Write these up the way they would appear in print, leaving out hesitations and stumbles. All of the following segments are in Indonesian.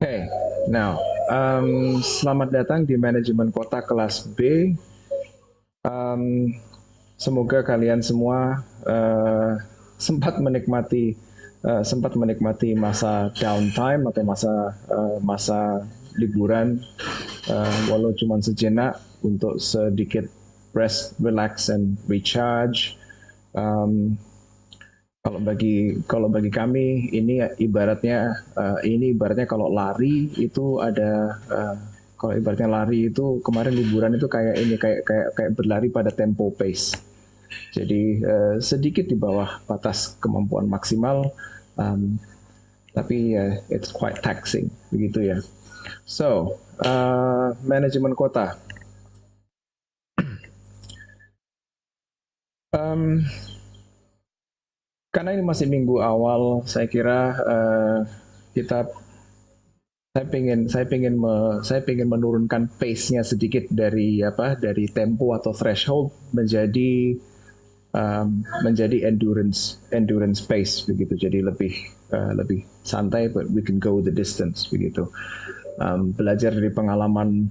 Okay, now selamat datang di manajemen kota kelas B. Um, Semoga kalian semua sempat menikmati masa downtime atau masa liburan, walau cuma sejenak untuk sedikit rest, relax, and recharge. Um, kalau bagi kami ini ibaratnya kalau lari itu kalau ibaratnya lari itu kemarin liburan itu kayak ini kayak berlari pada tempo pace. Jadi sedikit di bawah batas kemampuan maksimal, um, tapi it's quite taxing begitu ya. So manajemen kota. Um, karena ini masih minggu awal, saya kira kita saya pengen menurunkan pace-nya sedikit dari tempo atau threshold menjadi endurance pace begitu. Jadi lebih santai, but we can go the distance begitu. Belajar dari pengalaman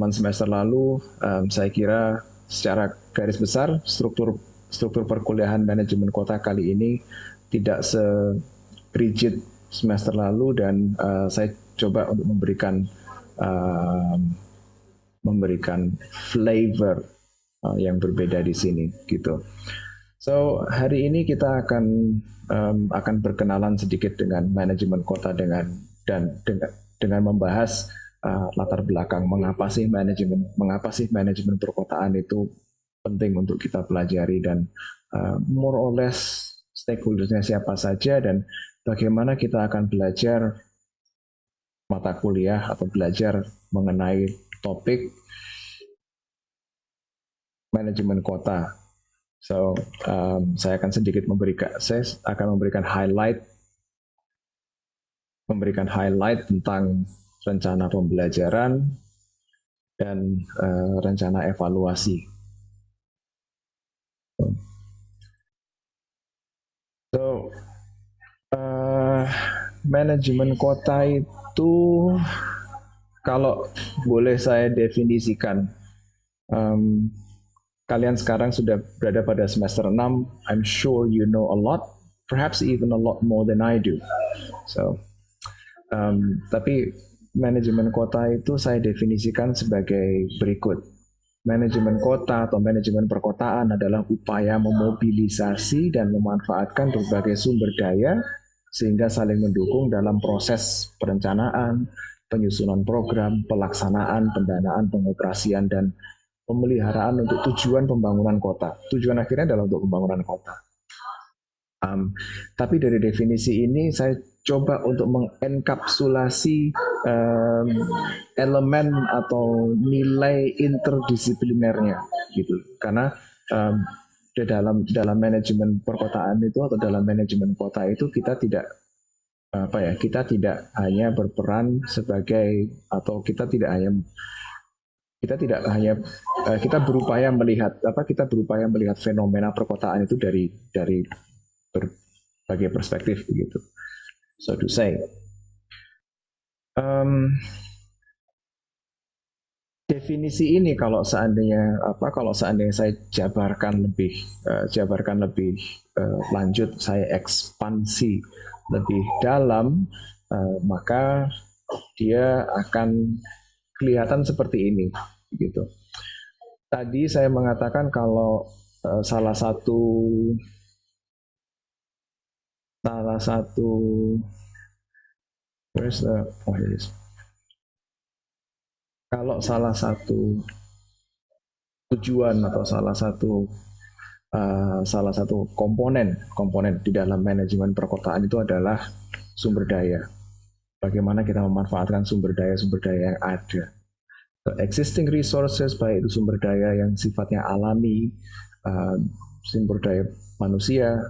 semester lalu, saya kira secara garis besar struktur perkuliahan manajemen kota kali ini tidak rigid semester lalu, dan saya coba untuk uh, memberikan flavor yang berbeda di sini gitu. So hari ini kita akan berkenalan sedikit dengan manajemen kota dengan membahas latar belakang mengapa sih manajemen perkotaan itu penting untuk kita pelajari, dan more or less stakeholdersnya siapa saja, dan bagaimana kita akan belajar mata kuliah atau belajar mengenai topik manajemen kota. So saya akan memberikan highlight tentang rencana pembelajaran dan rencana evaluasi. So manajemen kota itu, kalau boleh saya definisikan, kalian sekarang sudah berada pada semester 6. I'm sure you know a lot, perhaps even a lot more than I do. So, tapi manajemen kota itu saya definisikan sebagai berikut. Manajemen kota atau manajemen perkotaan adalah upaya memobilisasi dan memanfaatkan berbagai sumber daya sehingga saling mendukung dalam proses perencanaan, penyusunan program, pelaksanaan, pendanaan, pengoperasian, dan pemeliharaan untuk tujuan pembangunan kota. Tujuan akhirnya adalah untuk pembangunan kota. Tapi dari definisi ini saya coba untuk mengenkapsulasi elemen atau nilai interdisiplinernya gitu. Karena dalam manajemen perkotaan itu atau dalam manajemen kota itu kita tidak hanya berperan sebagai, atau kita berupaya melihat fenomena perkotaan itu dari berbagai perspektif begitu, so to say. Definisi ini kalau seandainya saya jabarkan lebih lanjut, saya ekspansi lebih dalam, maka dia akan kelihatan seperti ini gitu. Tadi saya mengatakan kalau salah satu kalau salah satu tujuan atau salah satu komponen di dalam manajemen perkotaan itu adalah sumber daya. Bagaimana kita memanfaatkan sumber daya yang ada. Existing resources, baik itu sumber daya yang sifatnya alami, sumber daya manusia,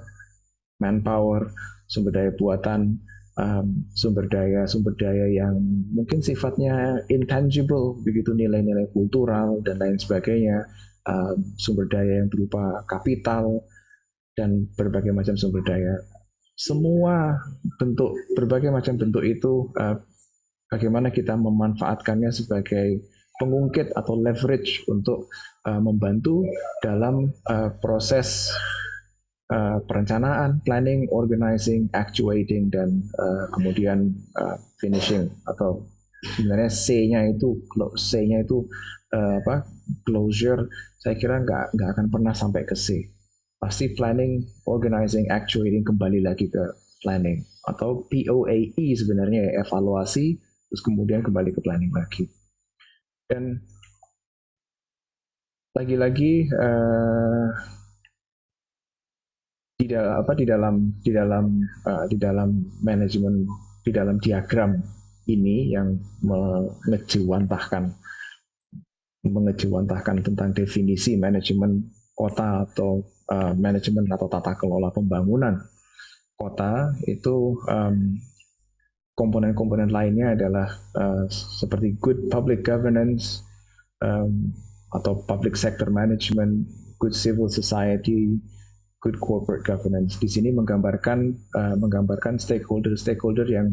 manpower, sumber daya buatan, sumber daya yang mungkin sifatnya intangible, begitu, nilai-nilai kultural dan lain sebagainya, sumber daya yang berupa kapital, dan berbagai macam sumber daya semua bentuk, berbagai macam bentuk itu, bagaimana kita memanfaatkannya sebagai pengungkit atau leverage untuk membantu dalam proses perencanaan, planning, organizing, actuating, dan kemudian finishing, atau sebenarnya C-nya itu apa, closure. Saya kira nggak akan pernah sampai ke C. Pasti planning, organizing, actuating, kembali lagi ke planning, atau POAE sebenarnya ya, evaluasi, terus kemudian kembali ke planning lagi. Dan lagi-lagi di dalam manajemen, di dalam diagram ini yang mengejewantahkan tentang definisi manajemen kota atau manajemen atau tata kelola pembangunan kota itu, komponen-komponen lainnya adalah seperti good public governance, atau public sector management, good civil society, good corporate governance. Di sini menggambarkan stakeholder yang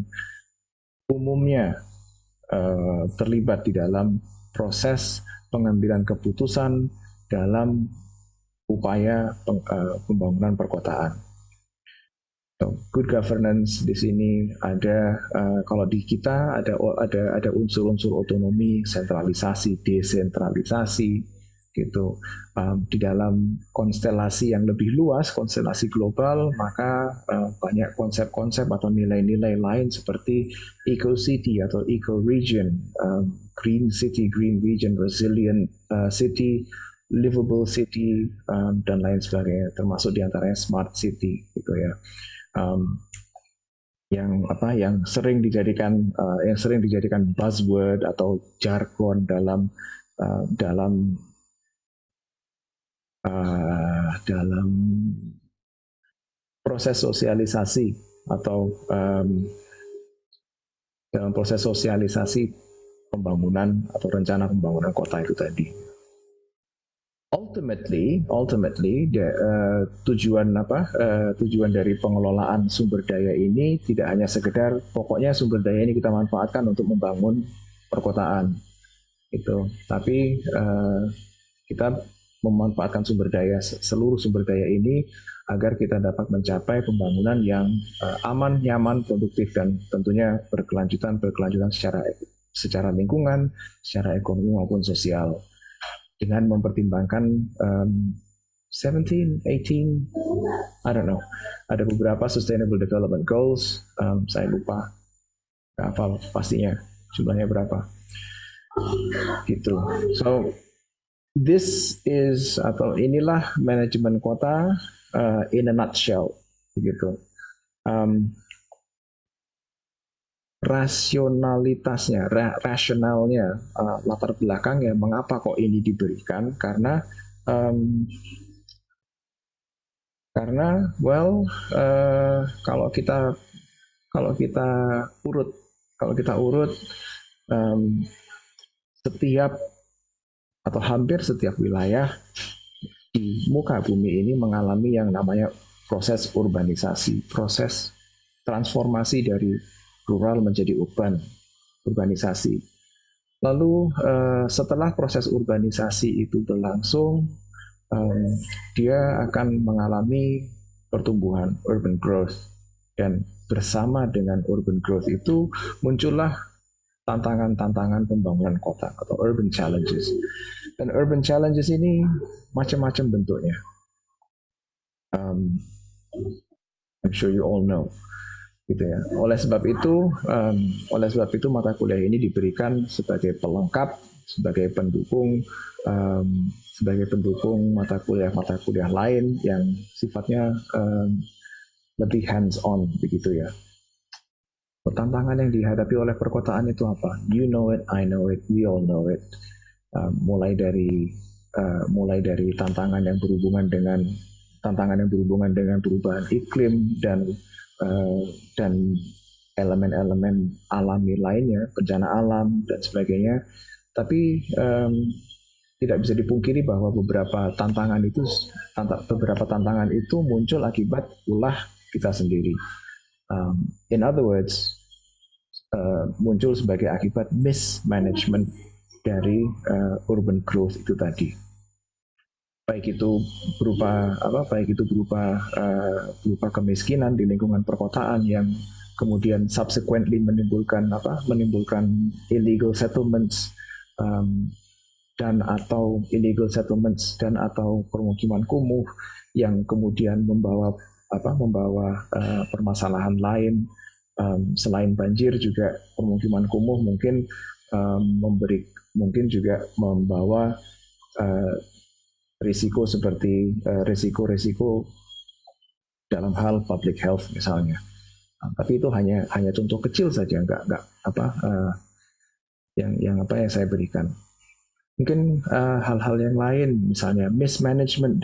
umumnya terlibat di dalam proses pengambilan keputusan dalam upaya pembangunan perkotaan. Good governance di sini ada, kalau di kita ada unsur-unsur otonomi, sentralisasi, desentralisasi gitu. Di dalam konstelasi yang lebih luas, konstelasi global, maka banyak konsep-konsep atau nilai-nilai lain seperti eco city atau eco region, green city, green region, resilient city, livable city, dan lain sebagainya, termasuk diantaranya smart city gitu ya. Yang sering dijadikan buzzword atau jargon dalam proses sosialisasi atau dalam proses sosialisasi pembangunan atau rencana pembangunan kota itu tadi. Ultimately, tujuan dari pengelolaan sumber daya ini tidak hanya sekedar pokoknya sumber daya ini kita manfaatkan untuk membangun perkotaan itu, tapi kita memanfaatkan seluruh sumber daya ini agar kita dapat mencapai pembangunan yang aman, nyaman, produktif, dan tentunya berkelanjutan secara lingkungan, secara ekonomi maupun sosial, dengan mempertimbangkan 17, 18, I don't know, ada beberapa Sustainable Development Goals, saya lupa hafal pastinya jumlahnya berapa gitu. So inilah manajemen kota in a nutshell gitu. Rasionalitasnya, rasionalnya, latar belakangnya mengapa kok ini diberikan, karena kalau kita urut setiap atau hampir setiap wilayah di muka bumi ini mengalami yang namanya proses urbanisasi, proses transformasi dari rural menjadi urbanisasi. Lalu setelah proses urbanisasi itu berlangsung, dia akan mengalami pertumbuhan, urban growth, dan bersama dengan urban growth itu muncullah tantangan-tantangan pembangunan kota atau urban challenges. Dan urban challenges ini macam-macam bentuknya. I'm sure you all know. Gitu ya. Oleh sebab itu mata kuliah ini diberikan sebagai pelengkap, sebagai pendukung mata kuliah lain yang sifatnya lebih hands on begitu ya. Tantangan yang dihadapi oleh perkotaan itu apa? You know it, I know it, we all know it. Mulai dari tantangan yang berhubungan dengan perubahan iklim dan elemen-elemen alami lainnya, bencana alam dan sebagainya. Tapi tidak bisa dipungkiri bahwa beberapa tantangan itu muncul akibat ulah kita sendiri. In other words, muncul sebagai akibat mismanagement dari urban growth itu tadi. Baik itu berupa kemiskinan di lingkungan perkotaan yang kemudian subsequently menimbulkan illegal settlements dan atau permukiman kumuh yang kemudian membawa permasalahan lain. Selain banjir juga pemukiman kumuh mungkin juga membawa risiko seperti risiko dalam hal public health misalnya. Tapi itu hanya contoh kecil saja, yang saya berikan. Mungkin hal-hal yang lain, misalnya mismanagement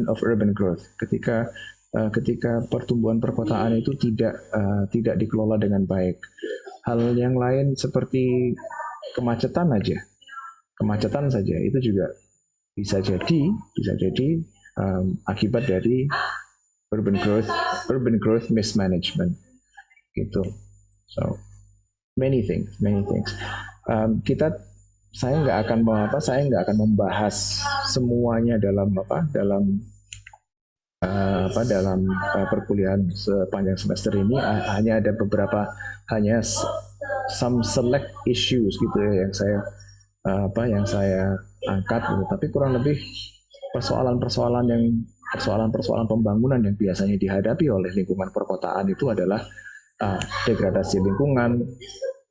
of urban growth. Ketika pertumbuhan perkotaan itu tidak dikelola dengan baik. Hal yang lain seperti kemacetan saja itu juga bisa jadi akibat dari urban growth mismanagement gitu. So many things. Saya nggak akan membahas semuanya dalam perkuliahan sepanjang semester ini. Hanya ada some select issues gitu ya yang saya angkat gitu. Tapi kurang lebih persoalan pembangunan yang biasanya dihadapi oleh lingkungan perkotaan itu adalah degradasi lingkungan,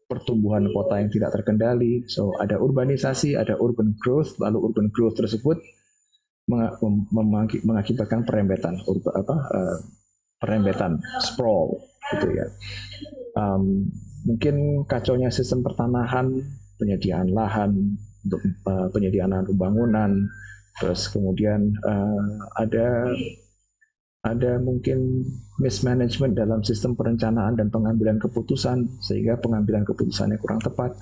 pertumbuhan kota yang tidak terkendali. So ada urbanisasi, ada urban growth, lalu urban growth tersebut mengakibatkan perembetan sprawl gitu ya. Mungkin kacaunya sistem pertanahan, penyediaan lahan untuk penyediaan lahan pembangunan, terus kemudian ada mungkin mismanagement dalam sistem perencanaan dan pengambilan keputusan sehingga pengambilan keputusannya kurang tepat.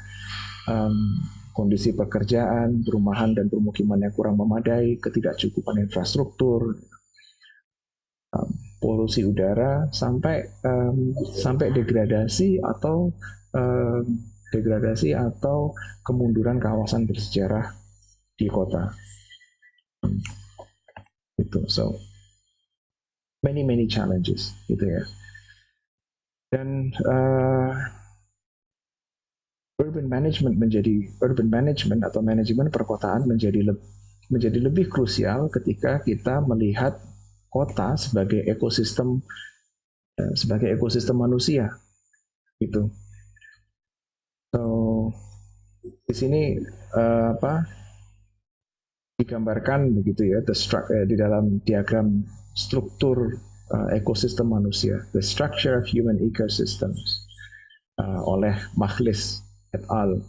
Kondisi pekerjaan, perumahan dan permukiman yang kurang memadai, ketidakcukupan infrastruktur, polusi udara sampai degradasi atau kemunduran kawasan bersejarah di kota. Itu so many challenges gitu ya. Dan urban management atau manajemen perkotaan menjadi lebih krusial ketika kita melihat kota sebagai ekosistem manusia gitu. So di sini digambarkan begitu ya di dalam diagram struktur ekosistem manusia, the structure of human ecosystems oleh Machlis et al.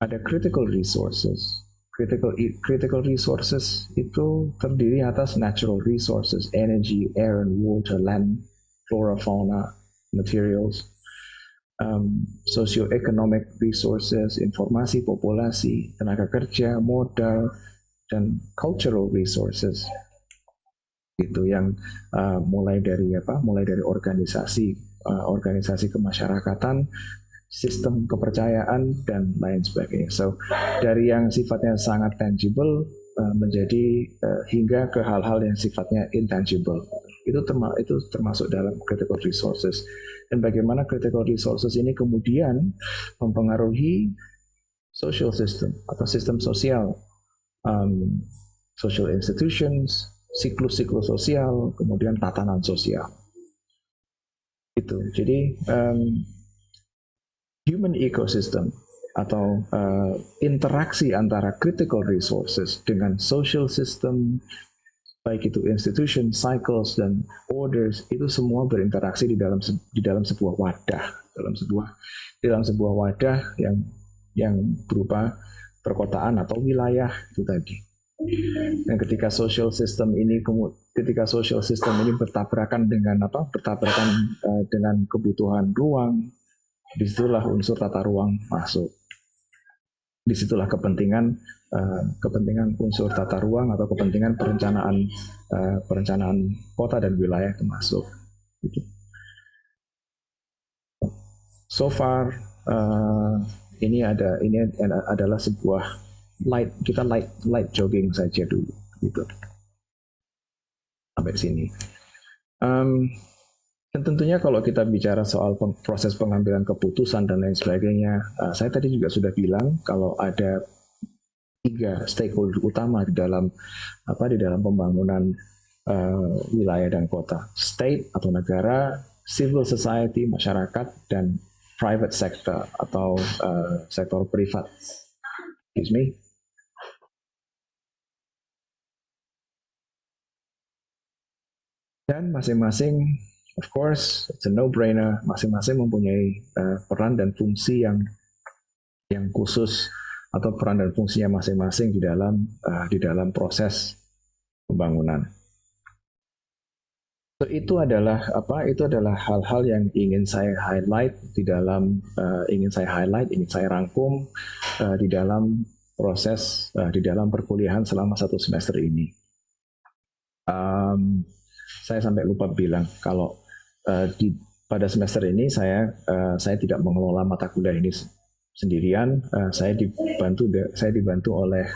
Ada critical resources. Critical resources itu terdiri atas natural resources, energy, air and water, land, flora, fauna, materials, socio-economic resources, informasi populasi, tenaga kerja, modal, dan cultural resources. Itu yang mulai dari organisasi kemasyarakatan, sistem kepercayaan dan lain sebagainya. So dari yang sifatnya sangat tangible menjadi hingga ke hal-hal yang sifatnya intangible. Itu termasuk dalam critical resources. Dan bagaimana critical resources ini kemudian mempengaruhi social system atau sistem sosial, social institutions, siklus-siklus sosial, kemudian tatanan sosial. Itu. Jadi human ecosystem atau interaksi antara critical resources dengan social system, baik itu institution, cycles dan orders, itu semua berinteraksi di dalam sebuah wadah, dalam sebuah wadah yang berupa perkotaan atau wilayah itu tadi. Dan ketika social system ini bertabrakan dengan kebutuhan ruang, disitulah unsur tata ruang masuk. disitulah kepentingan unsur tata ruang atau kepentingan perencanaan kota dan wilayah itu masuk. Gitu. So far ini adalah sebuah light jogging saja dulu, gitu. Sampai sini. Dan tentunya kalau kita bicara soal proses pengambilan keputusan dan lain sebagainya, saya tadi juga sudah bilang kalau ada 3 stakeholder utama di dalam pembangunan wilayah dan kota: state atau negara, civil society masyarakat, dan private sector atau sektor privat. Excuse me. Dan masing-masing, of course, it's a no-brainer. Masing-masing mempunyai peran dan fungsi yang khusus atau peran dan fungsinya masing-masing di dalam proses pembangunan. So, itu adalah hal-hal yang ingin saya highlight, ingin saya rangkum di dalam proses di dalam perkuliahan selama 1 semester ini. Saya sampai lupa bilang kalau pada semester ini saya tidak mengelola mata kuliah ini sendirian. Saya dibantu oleh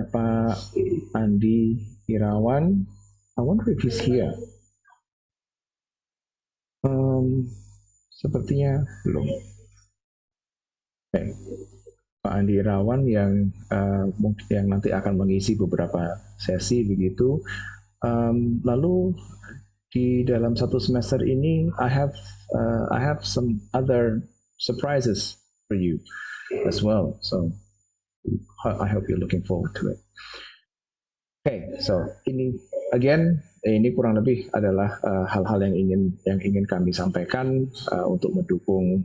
Pak Andi Irawan. I wonder if he's here. Sepertinya belum. Okay. Pak Andi Irawan yang nanti akan mengisi beberapa sesi begitu. Lalu di dalam 1 semester ini I have some other surprises for you as well. So I hope you're looking forward to it. Okay, so ini kurang lebih adalah hal-hal yang ingin kami sampaikan untuk mendukung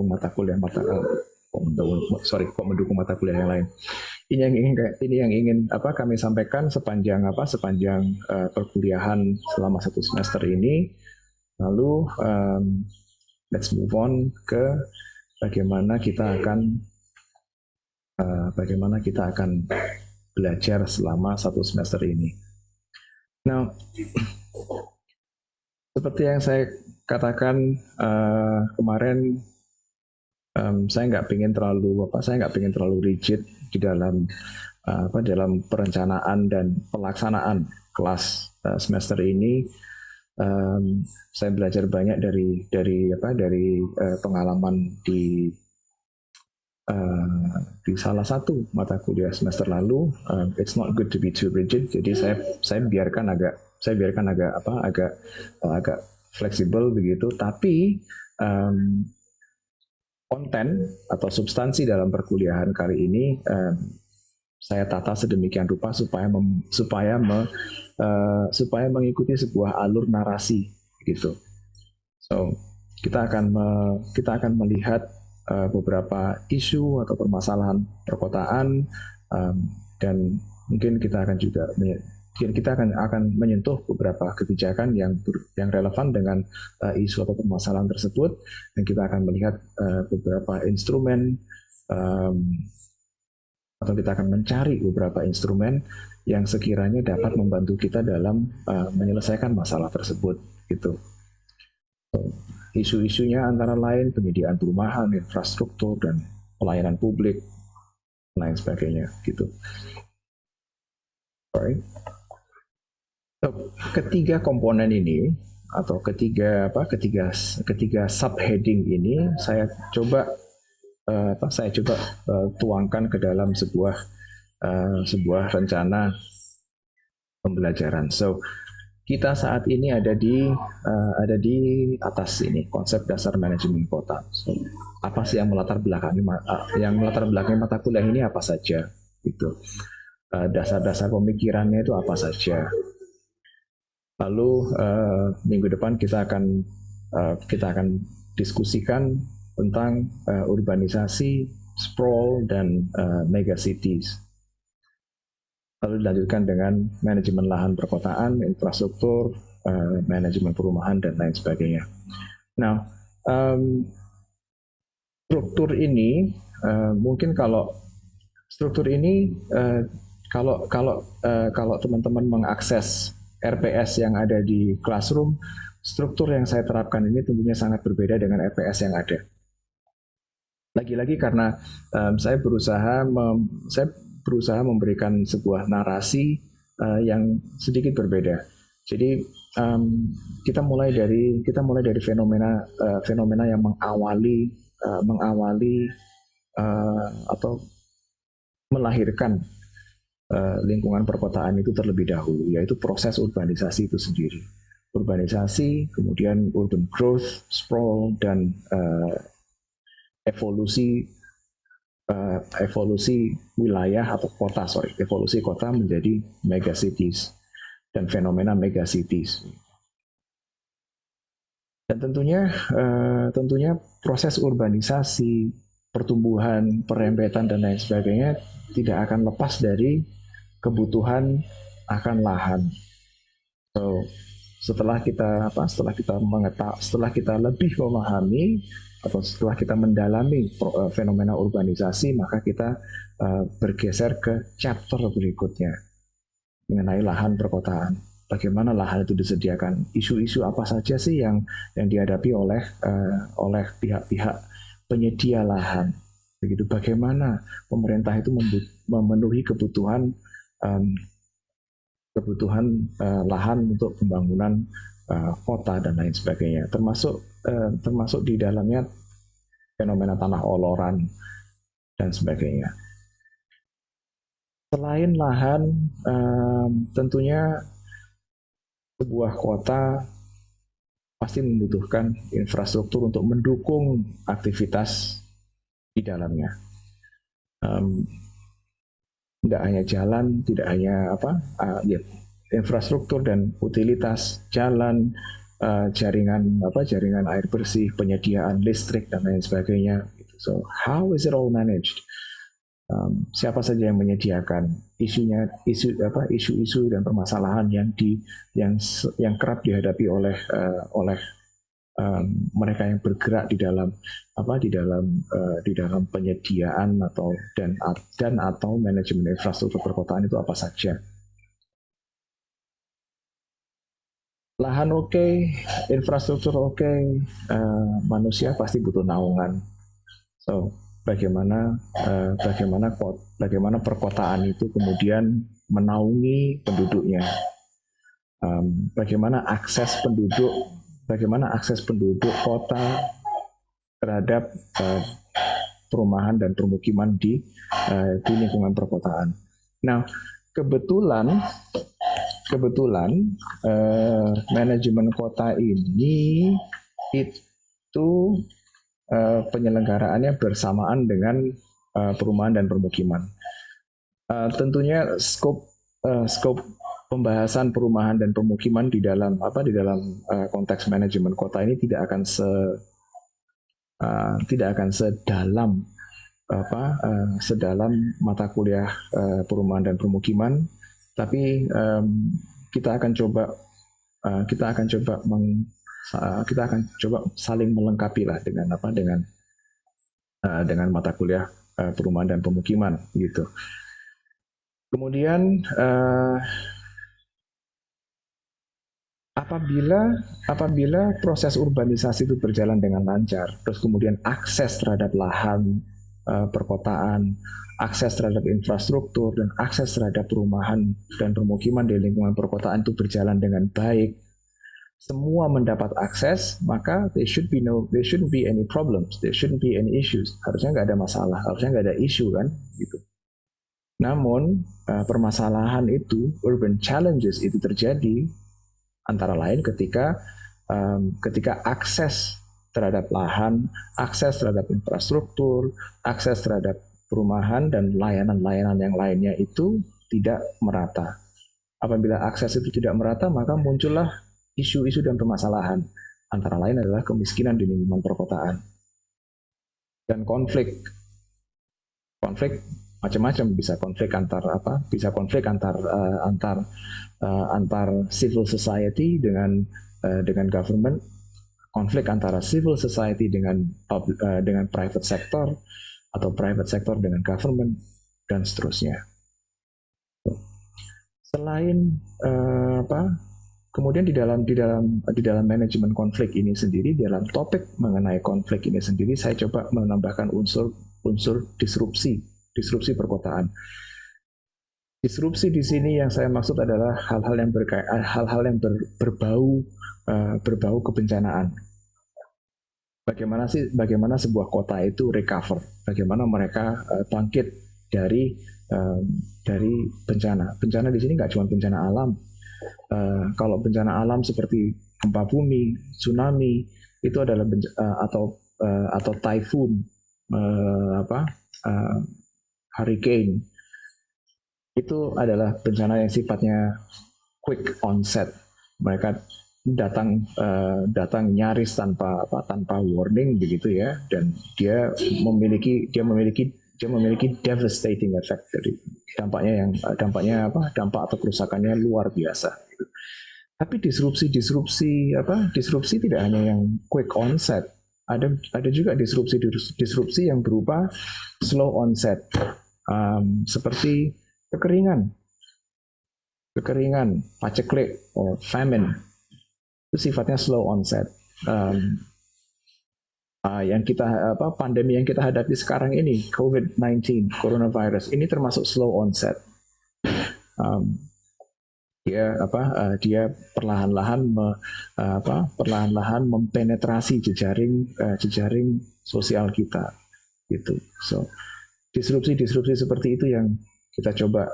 mata kuliah yang lain. Ini yang ingin kami sampaikan sepanjang perkuliahan selama 1 semester ini. Lalu let's move on ke bagaimana kita akan belajar selama 1 semester ini. Nah, seperti yang saya katakan kemarin, saya nggak ingin terlalu rigid di dalam perencanaan dan pelaksanaan kelas semester ini. Saya belajar banyak dari pengalaman di salah satu mata kuliah semester lalu. It's not good to be too rigid. Jadi saya biarkan agak fleksibel begitu. Tapi konten atau substansi dalam perkuliahan kali ini saya tata sedemikian rupa supaya mengikuti sebuah alur narasi gitu. So kita akan melihat beberapa isu atau permasalahan perkotaan, dan mungkin kita akan menyentuh beberapa kebijakan yang relevan dengan isu atau permasalahan tersebut, dan kita akan melihat beberapa instrumen atau kita akan mencari beberapa instrumen yang sekiranya dapat membantu kita dalam menyelesaikan masalah tersebut gitu. Isu-isunya antara lain penyediaan perumahan, infrastruktur, dan pelayanan publik, lain sebagainya gitu. Alright. So, ketiga komponen ini atau ketiga subheading ini saya coba tuangkan ke dalam sebuah rencana pembelajaran. So kita saat ini ada di atas ini, konsep dasar manajemen kota. So, apa sih yang melatar belakangi mata kuliah ini apa saja gitu. Dasar-dasar pemikirannya itu apa saja. Lalu minggu depan kita akan diskusikan tentang urbanisasi, sprawl, dan megacities. Lalu dilanjutkan dengan manajemen lahan perkotaan, infrastruktur, manajemen perumahan, dan lain sebagainya. Nah, struktur ini mungkin kalau struktur ini kalau teman-teman mengakses RPS yang ada di Classroom, struktur yang saya terapkan ini tentunya sangat berbeda dengan RPS yang ada. Lagi-lagi karena saya berusaha memberikan sebuah narasi yang sedikit berbeda. Jadi kita mulai dari fenomena yang mengawali atau melahirkan lingkungan perkotaan itu terlebih dahulu, yaitu proses urbanisasi itu sendiri. Urbanisasi, kemudian urban growth, sprawl, dan evolusi wilayah atau kota, evolusi kota menjadi megacities dan fenomena megacities. Dan tentunya proses urbanisasi, pertumbuhan, perempetan dan lain sebagainya tidak akan lepas dari kebutuhan akan lahan. So, setelah kita lebih memahami atau setelah kita mendalami fenomena urbanisasi, maka kita bergeser ke chapter berikutnya mengenai lahan perkotaan. Bagaimana lahan itu disediakan? Isu-isu apa saja sih yang dihadapi oleh pihak-pihak penyedia lahan? Begitu. Bagaimana pemerintah itu memenuhi kebutuhan lahan untuk pembangunan kota dan lain sebagainya, termasuk di dalamnya fenomena tanah oloran dan sebagainya. Selain lahan, tentunya sebuah kota pasti membutuhkan infrastruktur untuk mendukung aktivitas di dalamnya. Tidak hanya jalan, tidak hanya infrastruktur dan utilitas jalan, jaringan air bersih, penyediaan listrik dan lain sebagainya. So how is it all managed? Siapa saja yang menyediakan isu-isu dan permasalahan yang kerap dihadapi oleh mereka yang bergerak di dalam penyediaan atau manajemen infrastruktur perkotaan itu apa saja. Lahan oke, infrastruktur oke, manusia pasti butuh naungan. So bagaimana perkotaan itu kemudian menaungi penduduknya, bagaimana akses penduduk kota terhadap perumahan dan permukiman di lingkungan perkotaan. Nah, kebetulan manajemen kota ini itu penyelenggaraannya bersamaan dengan perumahan dan permukiman. Tentunya skop pembahasan perumahan dan pemukiman di dalam konteks manajemen kota ini tidak akan sedalam mata kuliah perumahan dan permukiman, tapi kita akan coba saling melengkapi lah dengan mata kuliah perumahan dan pemukiman gitu. Kemudian apabila proses urbanisasi itu berjalan dengan lancar, terus kemudian akses terhadap lahan perkotaan, akses terhadap infrastruktur, dan akses terhadap perumahan dan permukiman di lingkungan perkotaan itu berjalan dengan baik, semua mendapat akses, maka there shouldn't be any problems, there shouldn't be any issues. Harusnya nggak ada masalah, harusnya nggak ada isu kan, gitu. Namun permasalahan itu, urban challenges itu terjadi antara lain ketika akses terhadap lahan, akses terhadap infrastruktur, akses terhadap perumahan dan layanan-layanan yang lainnya itu tidak merata. Apabila akses itu tidak merata, maka muncullah isu-isu dan permasalahan. Antara lain adalah kemiskinan di lingkungan perkotaan dan konflik macam-macam, bisa konflik antar civil society dengan government, konflik antara civil society dengan private sector atau private sector dengan government dan seterusnya. Selain apa? Kemudian di dalam manajemen konflik ini sendiri, dalam topik mengenai konflik ini sendiri, saya coba menambahkan unsur disrupsi perkotaan. Disrupsi di sini yang saya maksud adalah hal-hal yang berbau kebencanaan. Bagaimana sebuah kota itu recover, bagaimana mereka bangkit dari bencana. Bencana di sini nggak cuma bencana alam. Kalau bencana alam seperti gempa bumi, tsunami itu adalah atau typhoon, hurricane, itu adalah bencana yang sifatnya quick onset. Mereka datang nyaris tanpa warning begitu ya, dan dia memiliki devastating effect. Jadi dampak atau kerusakannya luar biasa. Tapi disrupsi tidak hanya yang quick onset, ada juga disrupsi yang berupa slow onset, seperti kekeringan, paceklik, or famine. Itu sifatnya slow onset. Pandemi yang kita hadapi sekarang ini, COVID-19, coronavirus, ini termasuk slow onset. Dia perlahan-lahan mempenetrasi jejaring sosial kita, gitu. So disrupsi seperti itu yang kita coba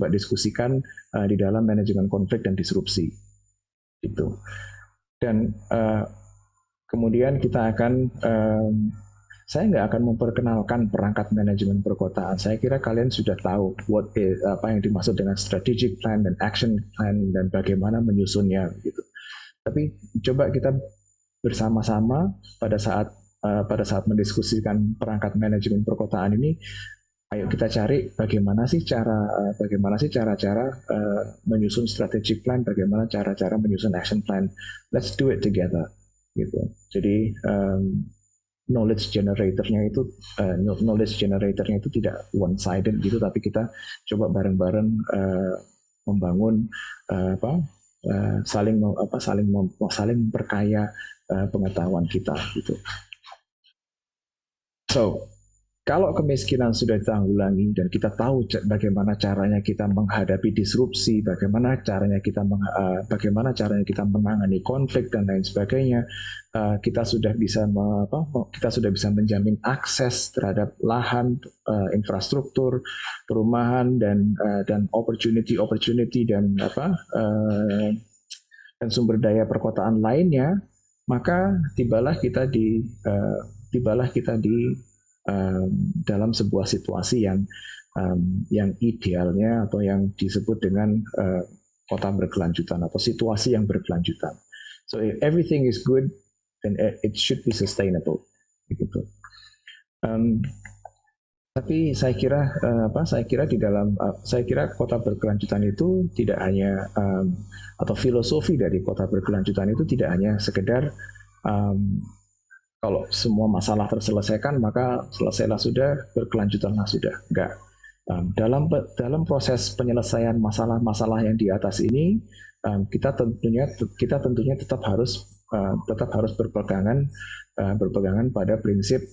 diskusikan di dalam manajemen konflik dan disrupsi, gitu. Dan kemudian saya nggak akan memperkenalkan perangkat manajemen perkotaan. Saya kira kalian sudah tahu apa yang dimaksud dengan strategic plan dan action plan dan bagaimana menyusunnya, gitu. Tapi coba kita bersama-sama pada saat mendiskusikan perangkat manajemen perkotaan ini, ayo kita cari bagaimana sih cara-cara menyusun strategic plan, bagaimana cara-cara menyusun action plan. Let's do it together, gitu. Jadi knowledge generatornya itu tidak one sided gitu, tapi kita coba bareng-bareng membangun saling memperkaya pengetahuan kita, gitu. So, kalau kemiskinan sudah ditanggulangi dan kita tahu bagaimana caranya kita menghadapi disrupsi, bagaimana caranya kita menangani konflik dan lain sebagainya, kita sudah bisa menjamin akses terhadap lahan, infrastruktur, perumahan dan opportunity dan sumber daya perkotaan lainnya, maka tibalah kita di dalam sebuah situasi yang idealnya atau yang disebut dengan kota berkelanjutan atau situasi yang berkelanjutan. So if everything is good, then it should be sustainable, gitu. Tapi saya kira kota berkelanjutan itu tidak hanya atau filosofi dari kota berkelanjutan itu tidak hanya sekedar kalau semua masalah terselesaikan maka selesailah sudah, berkelanjutanlah sudah. Enggak. Dalam proses penyelesaian masalah-masalah yang di atas ini, kita tentunya tetap harus berpegangan pada prinsip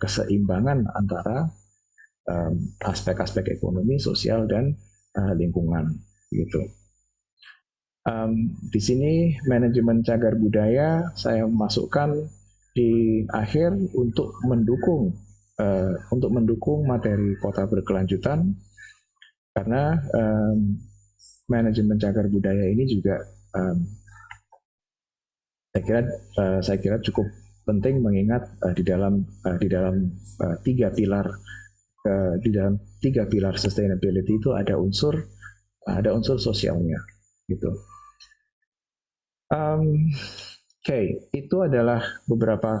keseimbangan antara aspek-aspek ekonomi, sosial, dan lingkungan, gitu. Di sini manajemen cagar budaya saya masukkan di akhir untuk mendukung materi kota berkelanjutan, karena manajemen cagar budaya ini juga saya kira cukup penting, mengingat di dalam tiga pilar sustainability itu ada unsur sosialnya, gitu. Itu adalah beberapa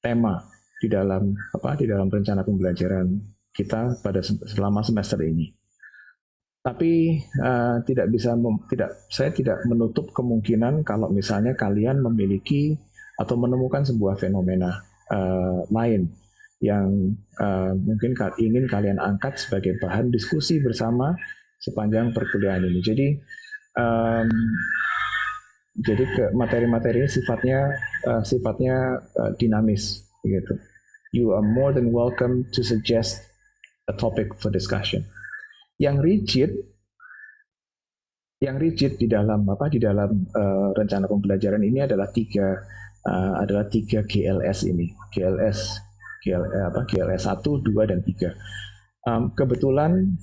tema di dalam rencana pembelajaran kita selama semester ini. Tapi saya tidak menutup kemungkinan kalau misalnya kalian memiliki atau menemukan sebuah fenomena lain yang mungkin ingin kalian angkat sebagai bahan diskusi bersama sepanjang perkuliahan ini. Um, jadi ke materi-materi sifatnya dinamis gitu. You are more than welcome to suggest a topic for discussion. Yang rigid di dalam rencana pembelajaran ini adalah tiga GLS ini. GLS 1, 2 dan 3. Kebetulan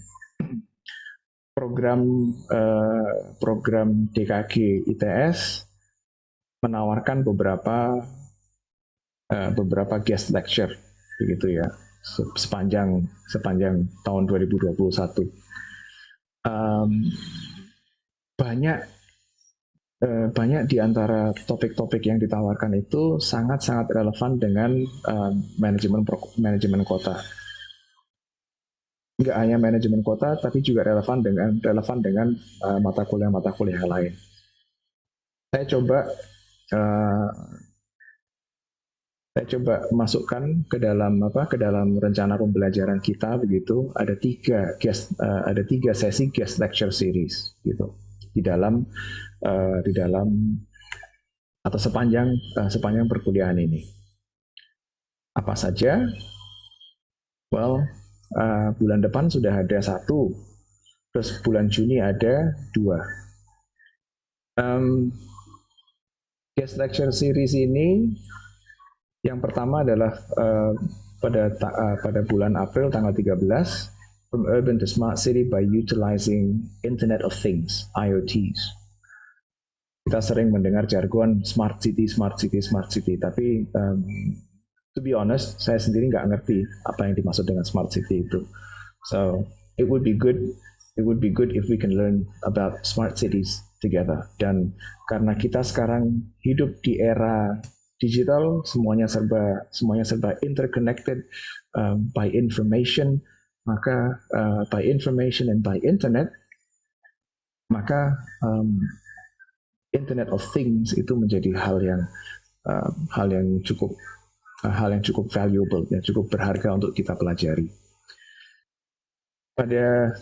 program program DKG ITS menawarkan beberapa guest lecture begitu ya sepanjang tahun 2021. Banyak banyak di antara topik-topik yang ditawarkan itu sangat-sangat relevan dengan manajemen kota. Nggak hanya manajemen kota, tapi juga relevan dengan mata kuliah lain. Saya coba masukkan ke dalam rencana pembelajaran kita begitu. Ada tiga sesi guest lecture series gitu di dalam atau sepanjang perkuliahan ini. Apa saja? Well, bulan depan sudah ada 1, terus bulan Juni ada 2. Guest lecture series ini yang pertama adalah pada bulan April tanggal 13, From Urban to Smart City by Utilizing Internet of Things, IoTs. Kita sering mendengar jargon smart city, tapi to be honest, saya sendiri nggak ngerti apa yang dimaksud dengan smart city itu. So it would be good if we can learn about smart cities together. Dan karena kita sekarang hidup di era digital, semuanya serba interconnected by information, maka by information and by internet, maka Internet of Things itu menjadi hal yang cukup valuable, yang cukup berharga untuk kita pelajari. Pada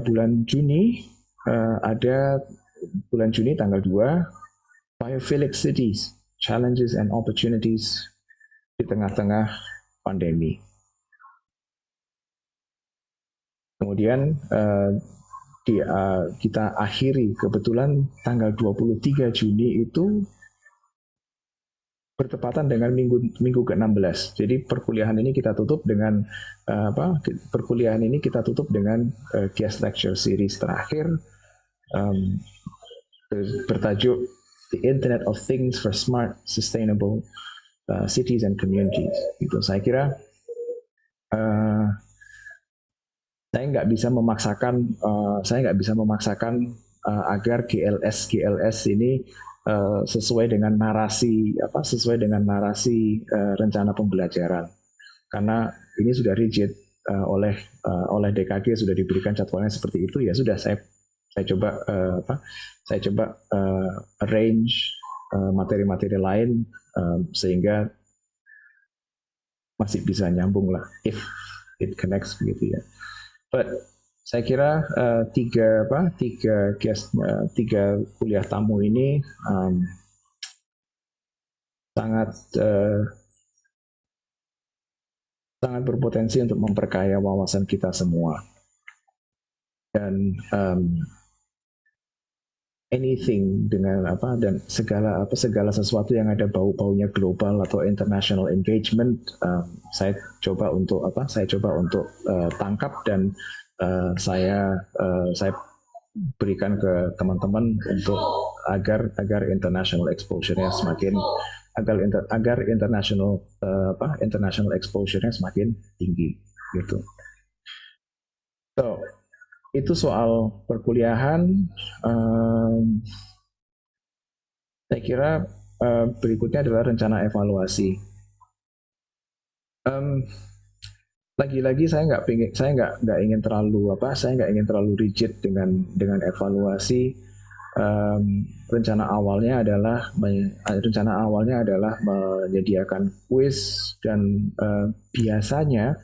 bulan Juni ada bulan Juni tanggal 2, Biophilic Cities, Challenges and Opportunities di tengah-tengah pandemi. Kemudian kita akhiri kebetulan tanggal 23 Juni itu bertepatan dengan minggu ke-16. Jadi perkuliahan ini kita tutup dengan guest lecture series terakhir bertajuk The Internet of Things for Smart Sustainable Cities and Communities. Itu saya kira saya nggak bisa memaksakan agar GLS ini sesuai dengan narasi rencana pembelajaran, karena ini sudah rigid oleh DKG, sudah diberikan jadwalnya seperti itu. Ya sudah, saya coba arrange materi-materi lain sehingga masih bisa nyambung lah, if it connects begitu ya. But saya kira tiga kuliah tamu ini sangat berpotensi untuk memperkaya wawasan kita semua. Dan anything dan segala sesuatu yang ada bau-baunya global atau international engagement, saya coba untuk tangkap dan saya berikan ke teman-teman untuk agar international exposure-nya semakin international exposure-nya semakin tinggi gitu. So, itu soal perkuliahan. Saya kira berikutnya adalah rencana evaluasi. lagi-lagi saya nggak ingin terlalu saya nggak ingin terlalu rigid dengan evaluasi. Rencana awalnya adalah menyediakan kuis dan biasanya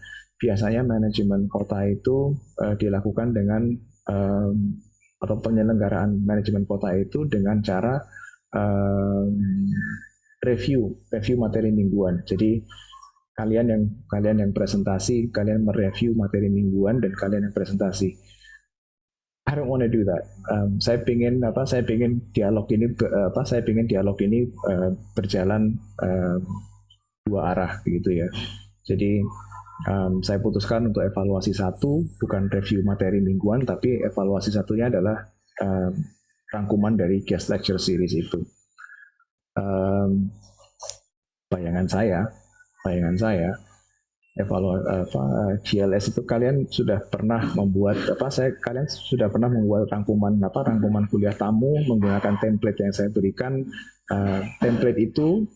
manajemen kota itu dilakukan dengan um, atau penyelenggaraan manajemen kota itu dengan cara um, review materi mingguan. Jadi kalian yang presentasi, kalian mereview materi mingguan dan kalian yang presentasi. I don't want to do that. Saya pingin dialog ini berjalan dua arah gitu ya. Jadi saya putuskan untuk evaluasi satu, bukan review materi mingguan, tapi evaluasi satunya adalah um, rangkuman dari guest lecture series itu. Um, bayangan saya, bayangan saya GLS itu kalian sudah pernah membuat kalian sudah pernah membuat rangkuman kuliah tamu menggunakan template yang saya berikan. Template itu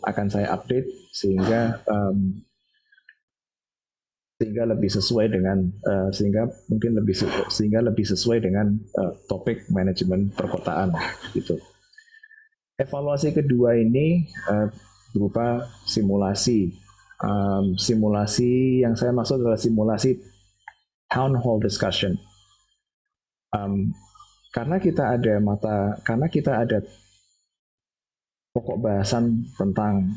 akan saya update sehingga lebih sesuai dengan lebih sesuai dengan topik manajemen perkotaan gitu. Evaluasi kedua ini berupa simulasi. Simulasi yang saya maksud adalah simulasi town hall discussion. Karena kita ada pokok bahasan tentang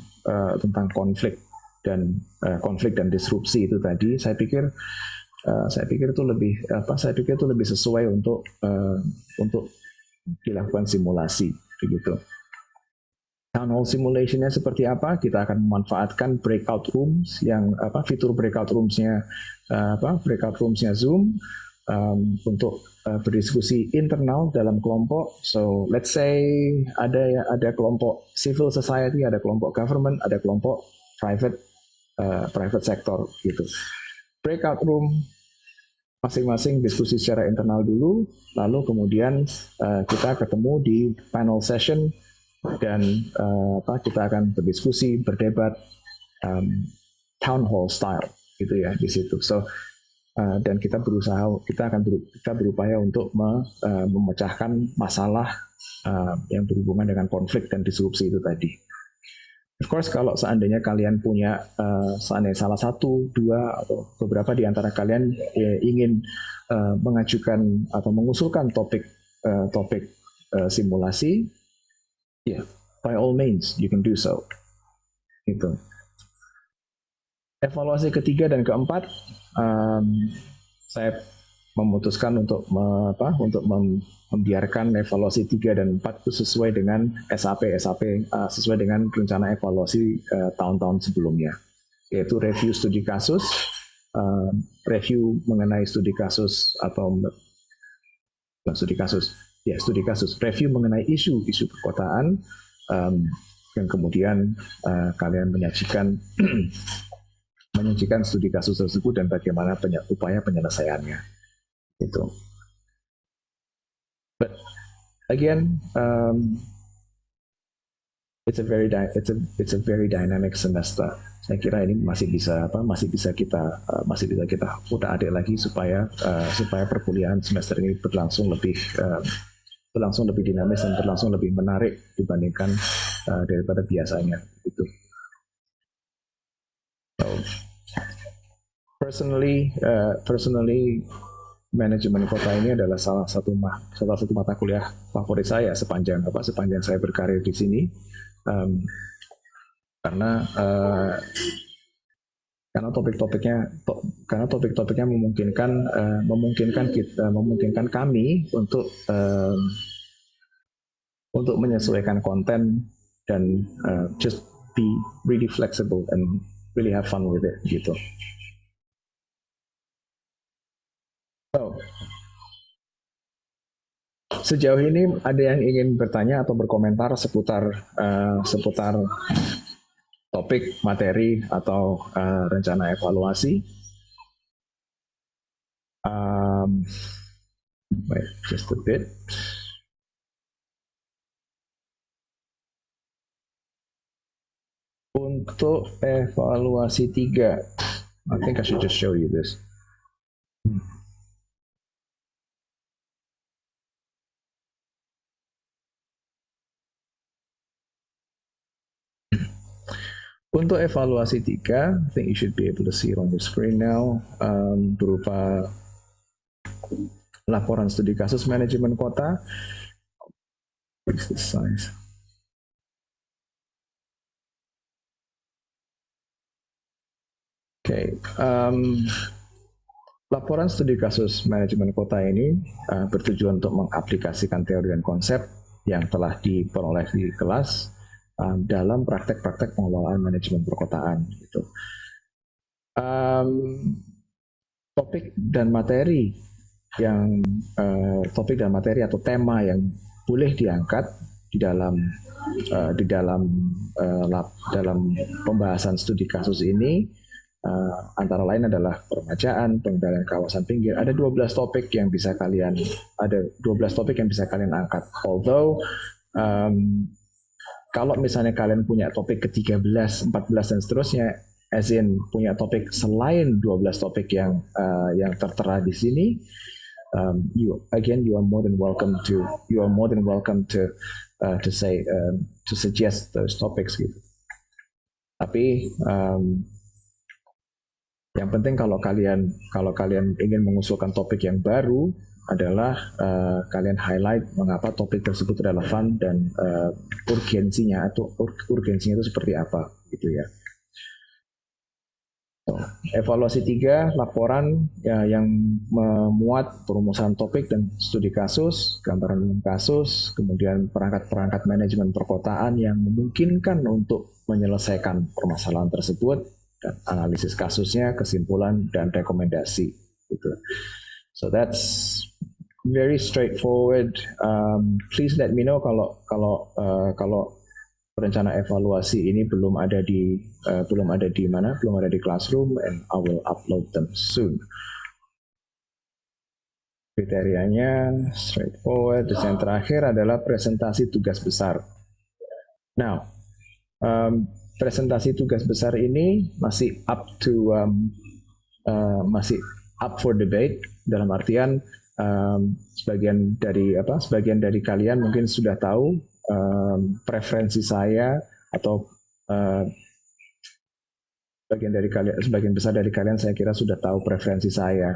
konflik dan disrupsi itu tadi, saya pikir itu lebih sesuai untuk dilakukan simulasi begitu. Town hall simulationnya seperti apa? Kita akan memanfaatkan breakout rooms fitur breakout roomsnya Zoom untuk berdiskusi internal dalam kelompok. So let's say ada kelompok civil society, ada kelompok government, ada kelompok private sector gitu. Breakout room masing-masing diskusi secara internal dulu, lalu kemudian kita ketemu di panel session dan kita akan berdiskusi, berdebat, town hall style gitu ya di situ. So dan kita berupaya untuk memecahkan masalah yang berhubungan dengan konflik dan disrupsi itu tadi. Of course, kalau seandainya kalian punya salah satu, dua atau beberapa di antara kalian ingin mengajukan atau mengusulkan topik simulasi, yeah, by all means you can do so. Gitu. Evaluasi ketiga dan keempat, saya memutuskan untuk membiarkan evaluasi 3 dan 4 itu sesuai dengan sesuai dengan rencana evaluasi tahun-tahun sebelumnya, yaitu review studi kasus, review mengenai studi kasus studi kasus, review mengenai isu perkotaan, dan kemudian kalian menyajikan studi kasus tersebut dan bagaimana upaya penyelesaiannya. Itu. But again, it's a very dynamic semester. Saya kira ini masih bisa kita udah-adik lagi supaya perkuliahan semester ini berlangsung lebih dinamis dan berlangsung lebih menarik dibandingkan daripada biasanya. Itu. So, personally, manajemen kota ini adalah salah satu mata kuliah favorit saya sepanjang saya berkarir di sini, karena topik-topiknya memungkinkan kami untuk menyesuaikan konten dan just be really flexible and really have fun with it gitu. So, sejauh ini ada yang ingin bertanya atau berkomentar seputar topik, materi, atau rencana evaluasi? Wait, just a bit. Untuk evaluasi 3, I think I should just show you this. Untuk evaluasi 3, I think you should be able to see it on your screen now, berupa laporan studi kasus manajemen kota. What is this size? Oke, laporan studi kasus manajemen kota ini bertujuan untuk mengaplikasikan teori dan konsep yang telah diperoleh di kelas dalam praktek-praktek pengelolaan manajemen perkotaan. Gitu. Topik dan materi atau tema yang boleh diangkat di dalam pembahasan studi kasus ini antara lain adalah permajaan, pengendalian kawasan pinggir. Ada 12 topik yang bisa kalian angkat. Although kalau misalnya kalian punya topik ke-13, 14 dan seterusnya, as in punya topik selain 12 topik yang tertera di sini, you are more than welcome to suggest those topics gitu. Tapi yang penting kalau kalian ingin mengusulkan topik yang baru adalah kalian highlight mengapa topik tersebut relevan dan urgensinya itu seperti apa gitu ya. Evaluasi 3, laporan yang memuat perumusan topik dan studi kasus, gambaran umum kasus, kemudian perangkat-perangkat manajemen perkotaan yang memungkinkan untuk menyelesaikan permasalahan tersebut, dan analisis kasusnya, kesimpulan, dan rekomendasi. Gitu. So that's very straightforward. Please let me know kalau rencana evaluasi ini belum ada di Classroom, and I will upload them soon. Kriterianya straightforward. Dan yang terakhir adalah presentasi tugas besar. Now, presentasi tugas besar ini masih up for debate, dalam artian sebagian dari kalian mungkin sudah tahu preferensi saya, atau sebagian besar dari kalian saya kira sudah tahu preferensi saya.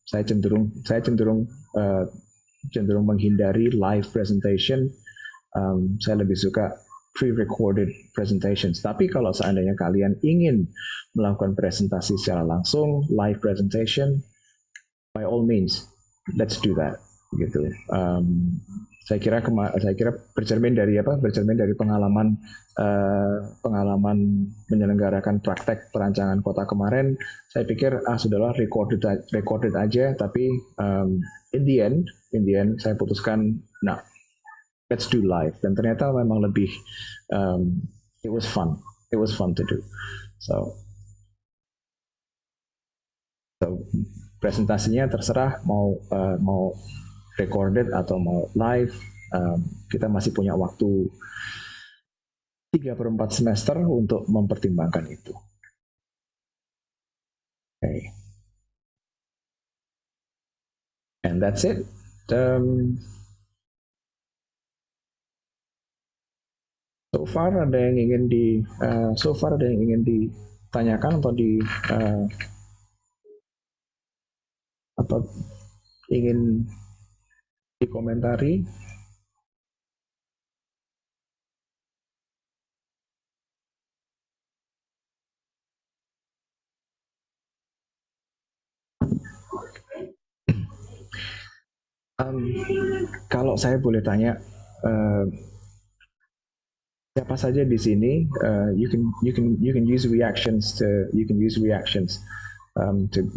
Saya cenderung menghindari live presentation. Saya lebih suka pre-recorded presentations. Tapi kalau seandainya kalian ingin melakukan presentasi secara langsung, live presentation, by all means, let's do that. Gitu. Saya kira bercermin dari pengalaman menyelenggarakan praktek perancangan kota kemarin. Saya pikir sudahlah recorded aja. Tapi in the end saya putuskan, nah, let's do live. Dan ternyata memang lebih it was fun to do. So presentasinya terserah mau recorded atau mau live. Kita masih punya waktu 3/4 semester untuk mempertimbangkan itu. Okay. And that's it. So far ada yang ingin ditanyakan atau ingin dikomentari? Kalau saya boleh tanya, siapa saja di sini, you can use reactions to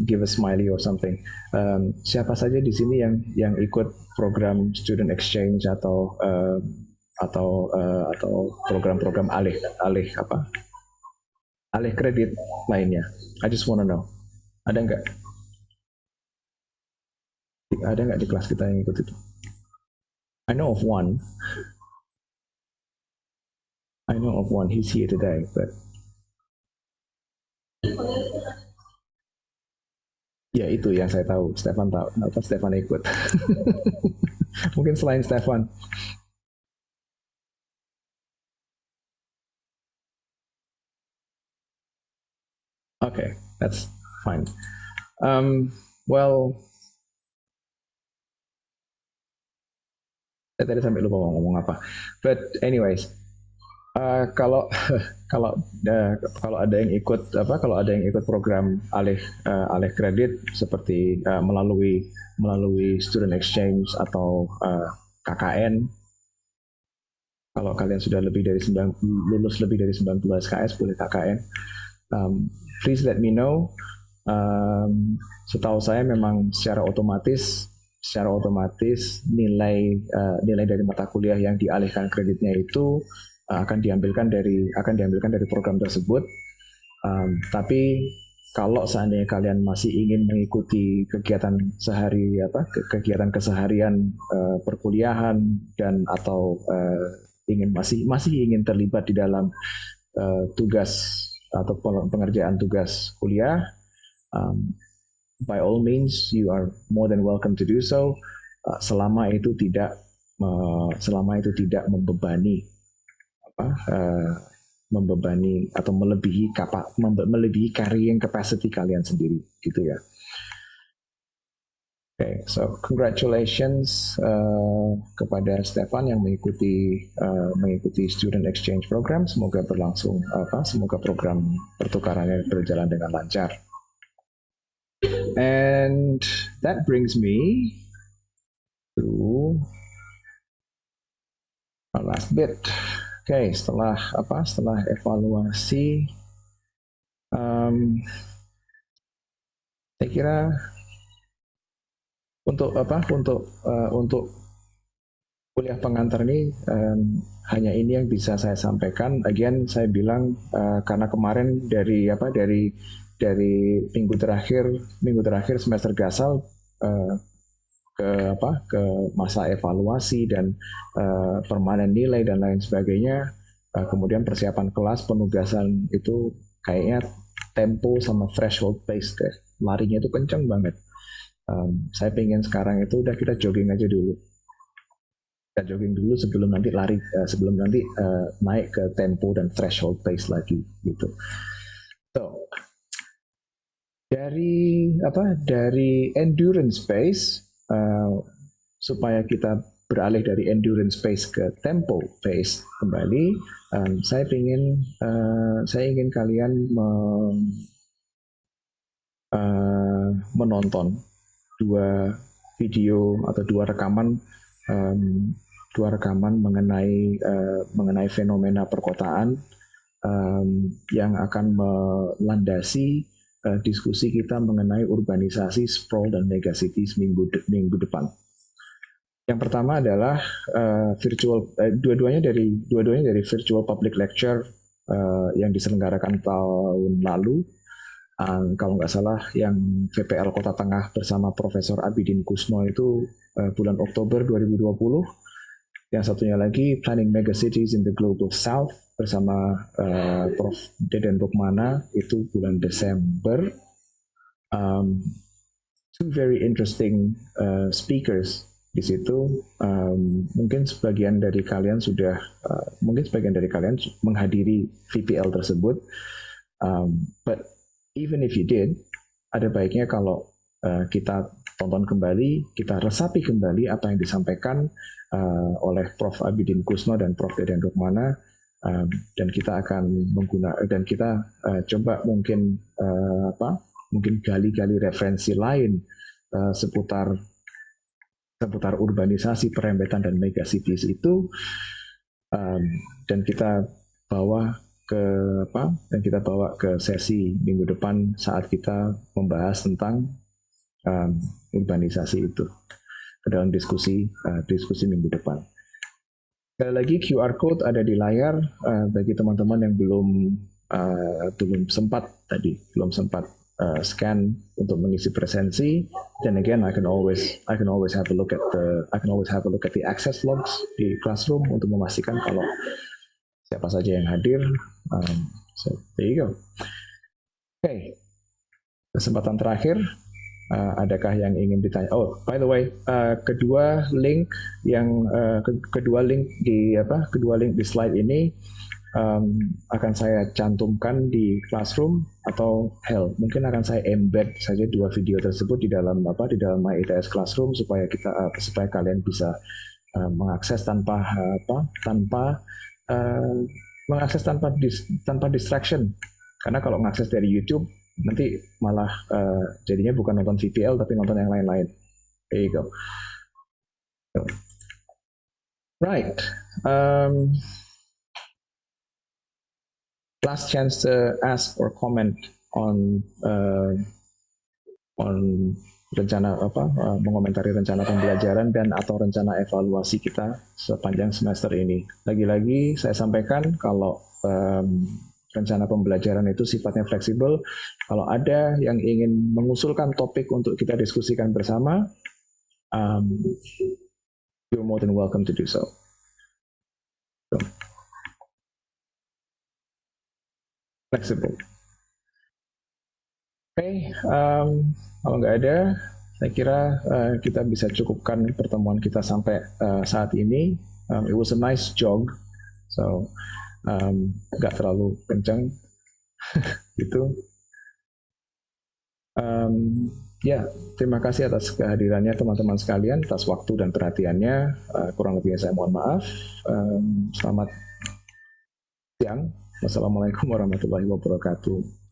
give a smiley or something. Siapa saja di sini yang ikut program student exchange atau program-program alih kredit lainnya? I just wanna know. Ada nggak di kelas kita yang ikut itu? I know of one. He's here today, but Ya itu yang saya tahu. Stefan tahu apa Stefan ikut. Mungkin selain Stefan. Okay, that's fine. Well, saya tadi sampai lupa mau ngomong apa. But anyways, kalau kalau kalau ada yang ikut apa kalau ada yang ikut program alih kredit seperti melalui student exchange atau KKN, kalau kalian sudah lulus lebih dari 90 SKS boleh KKN. Please let me know. Setahu saya memang secara otomatis nilai dari mata kuliah yang dialihkan kreditnya itu akan diambilkan dari program tersebut. Tapi kalau seandainya kalian masih ingin mengikuti kegiatan keseharian perkuliahan dan atau masih ingin terlibat di dalam tugas atau pengerjaan tugas kuliah, by all means you are more than welcome to do so, selama itu tidak atau melebihi carrying capacity kalian sendiri gitu ya. Okay, so congratulations kepada Stefan yang mengikuti student exchange program. Semoga semoga program pertukarannya berjalan dengan lancar. And that brings me to our last bit. Okay, setelah evaluasi, saya kira untuk kuliah pengantar ini hanya ini yang bisa saya sampaikan. Again, saya bilang karena kemarin dari minggu terakhir semester gasal ke masa evaluasi dan permanen nilai dan lain sebagainya. Kemudian persiapan kelas, penugasan itu kayaknya tempo sama threshold pace deh. Larinya itu kenceng banget. Saya pengen sekarang itu udah kita jogging aja dulu. Kita jogging dulu sebelum nanti naik ke tempo dan threshold pace lagi gitu. So, dari endurance pace supaya kita beralih dari endurance pace ke tempo pace kembali, saya ingin kalian menonton dua video atau dua rekaman mengenai fenomena perkotaan yang akan melandasi diskusi kita mengenai urbanisasi, sprawl dan megacity minggu depan. Yang pertama adalah dua-duanya dari virtual public lecture yang diselenggarakan tahun lalu. Kalau nggak salah yang VPL Kota Tengah bersama Profesor Abidin Kusno itu bulan Oktober 2020. Yang satunya lagi Planning Megacities in the Global South bersama Prof. Deden Rukmana itu bulan Desember. Two very interesting speakers di situ. Mungkin sebagian dari kalian menghadiri VPL tersebut. But even if you did, ada baiknya kalau kita tonton kembali, kita resapi kembali apa yang disampaikan oleh Prof. Abidin Kusno dan Prof. Deden Rukmana, dan kita akan coba mungkin gali-gali referensi lain seputar urbanisasi, perembetan dan megacities itu, dan kita bawa ke sesi minggu depan saat kita membahas tentang urbanisasi itu ke dalam diskusi minggu depan. Sekali lagi QR code ada di layar bagi teman-teman yang belum sempat scan untuk mengisi presensi. Then again, I can always have a look at the access logs di Classroom untuk memastikan kalau siapa saja yang hadir. So there you go. Oke, kesempatan terakhir. Adakah yang ingin ditanya? Oh, by the way, kedua link kedua link di slide ini akan saya cantumkan di Classroom atau Hell. Mungkin akan saya embed saja dua video tersebut di dalam My ITS Classroom supaya kalian bisa mengakses uh, tanpa distraction. Karena kalau mengakses dari YouTube nanti malah jadinya bukan nonton VPL tapi nonton yang lain-lain. There you go. Right. Last chance to ask or comment on rencana mengomentari rencana pembelajaran dan atau rencana evaluasi kita sepanjang semester ini. Lagi-lagi saya sampaikan kalau rencana pembelajaran itu sifatnya fleksibel. Kalau ada yang ingin mengusulkan topik untuk kita diskusikan bersama, you're more than welcome to do so. Flexible. Oke, kalau nggak ada, saya kira kita bisa cukupkan pertemuan kita sampai saat ini. It was a nice jog, so nggak terlalu kencang gitu. Ya, terima kasih atas kehadirannya teman-teman sekalian, atas waktu dan perhatiannya. Kurang lebihnya saya mohon maaf. Selamat siang. Wassalamualaikum warahmatullahi wabarakatuh.